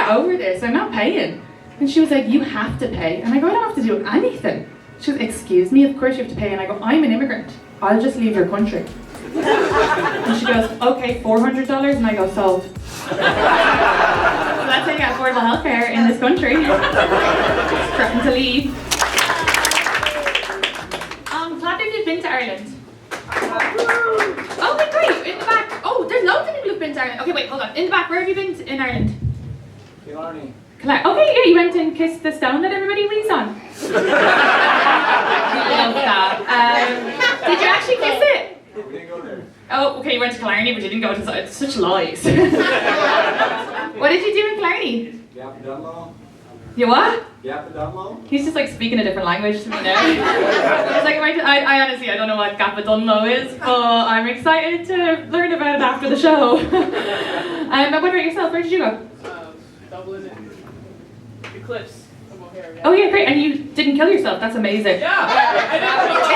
get over this, I'm not paying. And she was like, you have to pay. And I go, I don't have to do anything. She goes, excuse me, of course you have to pay. And I go, I'm an immigrant. I'll just leave your country. And she goes, okay, $400. And I go, sold. So that's how you get affordable healthcare in this country. Threatened to leave. Glad that you've been to Ireland. Oh, wait, great, in the back. Oh, there's loads of people who've been to Ireland. Okay, wait, hold on. In the back, where have you been in Ireland? Killarney. Okay, yeah, you went and kissed the stone that everybody leans on. Love that. Did you actually kiss it? We didn't go there. Oh, okay, you went to Killarney, but you didn't go to... It's such lies. What did you do in Killarney? Gap Dunlow. You what? Gap Dunlow. He's just like speaking a different language to me now. It's like, I honestly, I don't know what Gap Dunlow is, but I'm excited to learn about it after the show. What about yourself? Where did you go? Dublin and the cliffs of O'Hare. Yeah. Oh yeah, great. And you didn't kill yourself. That's amazing. Yeah.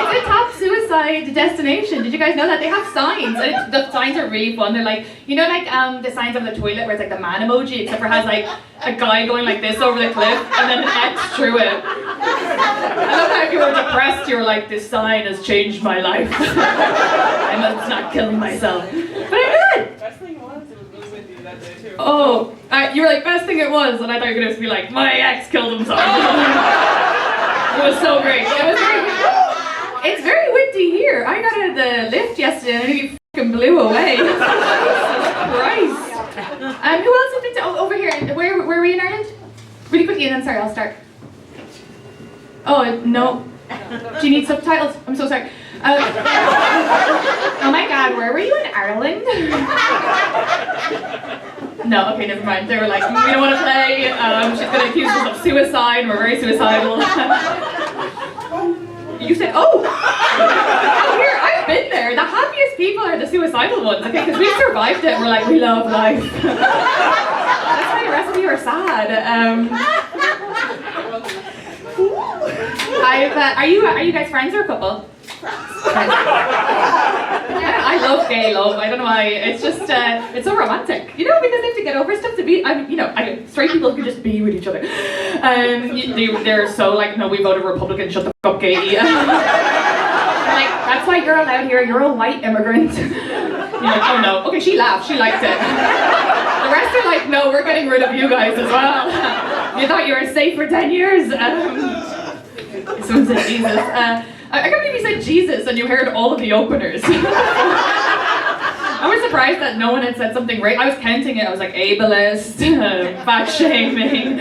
It's a top suicide destination. Did you guys know that? They have signs. And the signs are really fun. They're like, you know, like the signs of the toilet where it's like the man emoji, except for it has like a guy going like this over the cliff and then an X through it. I love how if you were depressed, you were like, this sign has changed my life. I must not kill myself. But I did. Best thing was, it was really windy that day too. Oh, you were like, best thing it was, and I thought you were going to be like, my ex killed himself. It was so great. It was very good. It's very windy here. I got out of the lift yesterday and it fucking blew away. Jesus Christ. Who else has been to, over here, where were we in Ireland? Really quickly, and then sorry, I'll start. Oh, no. Do you need subtitles? I'm so sorry. Oh my god, where were you in Ireland? No, okay, never mind. They were like, we don't want to play. She's going to accuse us of suicide. We're very suicidal. You said, oh! Oh, here, I've been there. The happiest people are the suicidal ones, okay? Because we survived it. We're like, we love life. That's why the rest of you are sad. Are you guys friends or a couple? Yeah, I love gay love. I don't know why. It's just it's so romantic, you know, because they have to get over stuff to be. Straight people can just be with each other. They're so like, no, we voted Republican. Shut the fuck up, gay. Like that's why you're allowed here. You're a white immigrant. You're like, oh no. Okay, she laughed. She liked it. The rest are like, no, we're getting rid of you guys as well. You thought you were safe for 10 years. Someone said Jesus. I can't believe you said Jesus and you heard all of the openers. I was surprised that no one had said something right. I was counting it. I was like ableist, fat shaming,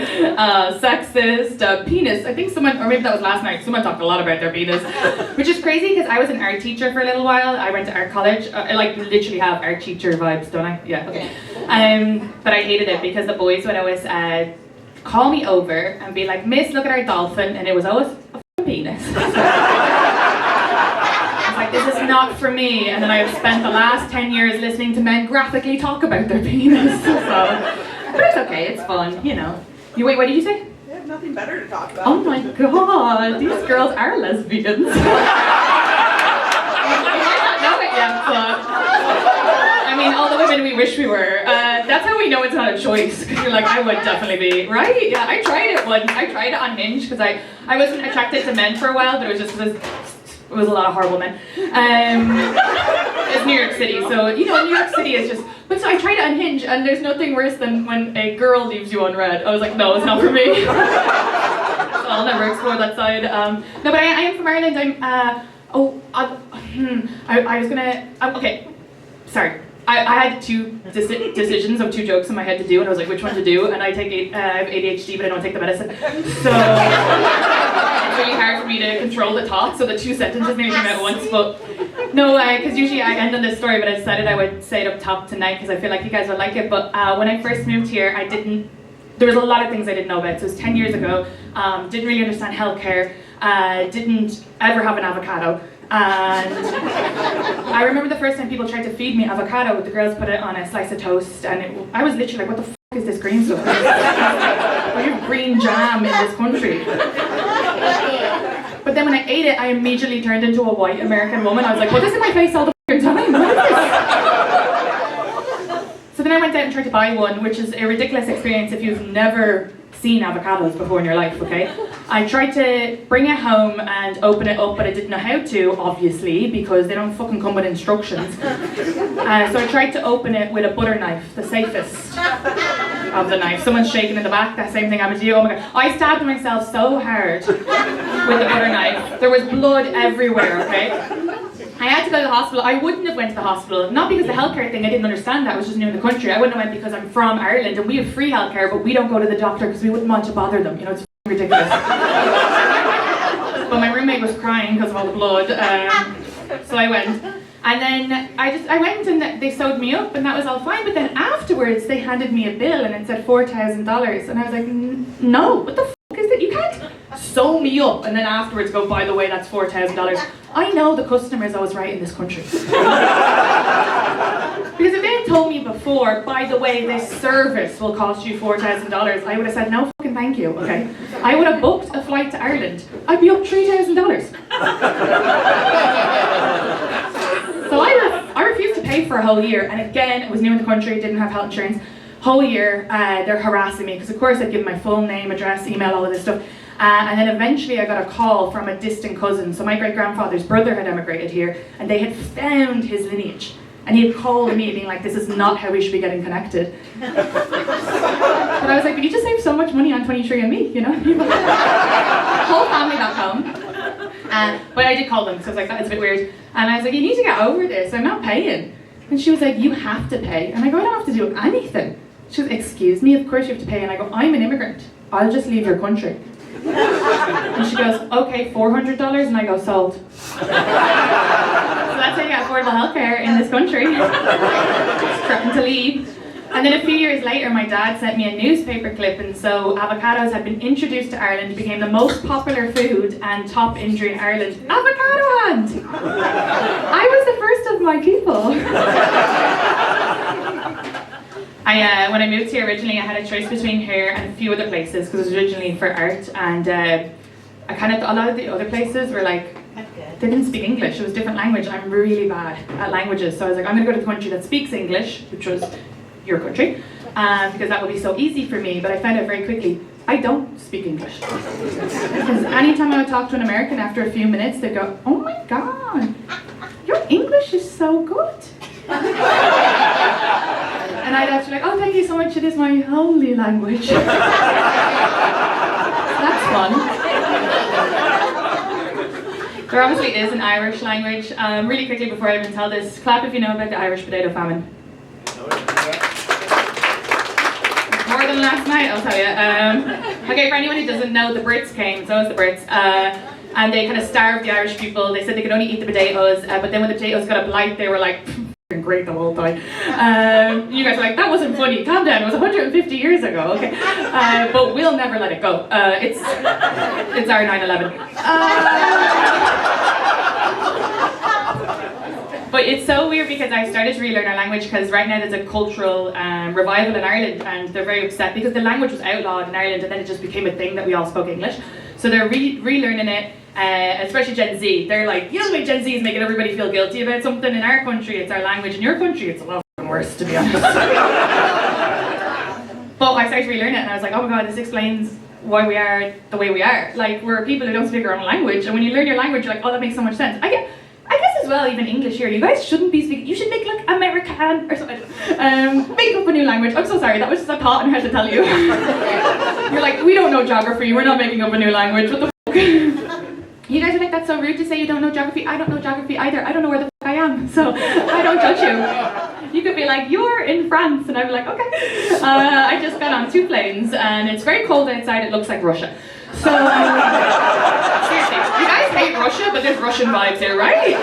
sexist, penis. I think someone, or maybe that was last night, someone talked a lot about their penis. Which is crazy because I was an art teacher for a little while. I went to art college. I like literally have art teacher vibes, don't I? Yeah, okay. But I hated it because the boys would always call me over and be like, Miss, look at our dolphin. And it was always a penis. Like, this is not for me, and then I've spent the last 10 years listening to men graphically talk about their penis, so. But it's okay, it's fun, you know. Wait, what did you say? They have nothing better to talk about. Oh my god, these girls are lesbians. You might not know it yet, but I mean, all the women we wish we were. That's how we know it's not a choice, because you're like, I would definitely be, right? Yeah, I tried it once. I tried it on Hinge, because I wasn't attracted to men for a while, but it was just because it was a lot of horrible men. It's New York City, so, you know, New York City is just... But so I tried it on Hinge, and there's nothing worse than when a girl leaves you unread. I was like, no, it's not for me. So I'll never explore that side. No, but I am from Ireland. I was gonna... okay, sorry. I had two decisions of two jokes in my head to do, and I was like, which one to do? And I have ADHD, but I don't take the medicine. So it's really hard for me to control the talk, so the two sentences maybe came out at once. But no, because usually I end on this story, but I decided I would say it up top tonight because I feel like you guys would like it. But when I first moved here, there was a lot of things I didn't know about. So it was 10 years ago, didn't really understand healthcare, didn't ever have an avocado. And I remember the first time people tried to feed me avocado, the girls put it on a slice of toast, and I was literally like, what the f*** is this green stuff? Why do you have green jam in this country? But then when I ate it, I immediately turned into a white American woman. I was like, well, this is my face all the f***ing time. What is this? So then I went out and tried to buy one, which is a ridiculous experience if you've never seen avocados before in your life, okay? I tried to bring it home and open it up, but I didn't know how to, obviously, because they don't fucking come with instructions. So I tried to open it with a butter knife, the safest of the knife. Someone's shaking in the back, that same thing happened to you. Oh my god. I stabbed myself so hard with the butter knife. There was blood everywhere, okay? I had to go to the hospital. I wouldn't have went to the hospital, not because of the healthcare thing, I didn't understand that, I was just new in the country. I wouldn't have went because I'm from Ireland and we have free healthcare, but we don't go to the doctor because we wouldn't want to bother them. You know, it's ridiculous. But my roommate was crying because of all the blood, so I went. And then I went and they sewed me up and that was all fine, but then afterwards they handed me a bill and it said $4,000 and I was like, no, what the fuck is that? You can't sew me up and then afterwards go, by the way, that's $4,000. I know the customer is always right in this country. Because if they had told me before, by the way, this service will cost you $4,000, I would have said no fucking thank you, okay? I would have booked a flight to Ireland. I'd be up $3,000. So I refused to pay for a whole year, and again, I was new in the country, didn't have health insurance. Whole year, they're harassing me, because of course I'd give my full name, address, email, all of this stuff. And then eventually I got a call from a distant cousin. So my great-grandfather's brother had emigrated here, and they had found his lineage. And he had called me being like, this is not how we should be getting connected. But I was like, but you just saved so much money on 23andMe, you know? Whole family back home. But I did call them, so I was like, that is a bit weird. And I was like, you need to get over this, I'm not paying. And she was like, you have to pay. And I go, I don't have to do anything. She was, excuse me, of course you have to pay. And I go, I'm an immigrant. I'll just leave your country. And she goes, okay, $400, and I go, sold. So that's how you get affordable healthcare in this country. Just threatened to leave. And then a few years later, my dad sent me a newspaper clip, and so avocados had been introduced to Ireland, became the most popular food and top injury in Ireland. Avocado hand! I was the first of my people. When I moved here originally, I had a choice between here and a few other places because it was originally for art, and I kind of thought a lot of the other places were like, they didn't speak English, it was a different language. I'm really bad at languages, so I was like, I'm going to go to the country that speaks English, which was your country, because that would be so easy for me. But I found out very quickly, I don't speak English. Because anytime I would talk to an American, after a few minutes, they'd go, oh my god, your English is so good. And I'd actually like, oh, thank you so much, it is my holy language. That's fun. There obviously is an Irish language. Really quickly before I even tell this, clap if you know about the Irish potato famine. More than last night, I'll tell you. Okay, for anyone who doesn't know, the Brits came, so was the Brits. And they kind of starved the Irish people. They said they could only eat the potatoes, but then when the potatoes got a blight, they were like, great, the whole time. You guys are like, that wasn't funny, calm down, it was 150 years ago, okay? But we'll never let it go. It's our 9/11. But it's so weird because I started to relearn our language because right now there's a cultural revival in Ireland and they're very upset because the language was outlawed in Ireland and then it just became a thing that we all spoke English. So they're relearning it. Especially Gen Z, they're like, you know the way Gen Z is making everybody feel guilty about something? In our country, it's our language. In your country, it's a lot worse, to be honest. But I started to relearn it, and I was like, oh my god, this explains why we are the way we are. Like, we're people who don't speak our own language, and when you learn your language, you're like, oh, that makes so much sense. I guess as well, even English here, you guys shouldn't be speaking, you should make like American or something. Make up a new language. I'm so sorry, that was just a thought and I had to tell you. You're like, we don't know geography, we're not making up a new language, what the fuck? You guys are like, that's so rude to say you don't know geography. I don't know geography either. I don't know where the fuck I am, so I don't judge you. You could be like, you're in France, and I'd be like, okay. I just got on 2 planes, and it's very cold outside, it looks like Russia. So, seriously, you guys hate Russia, but there's Russian vibes here, right?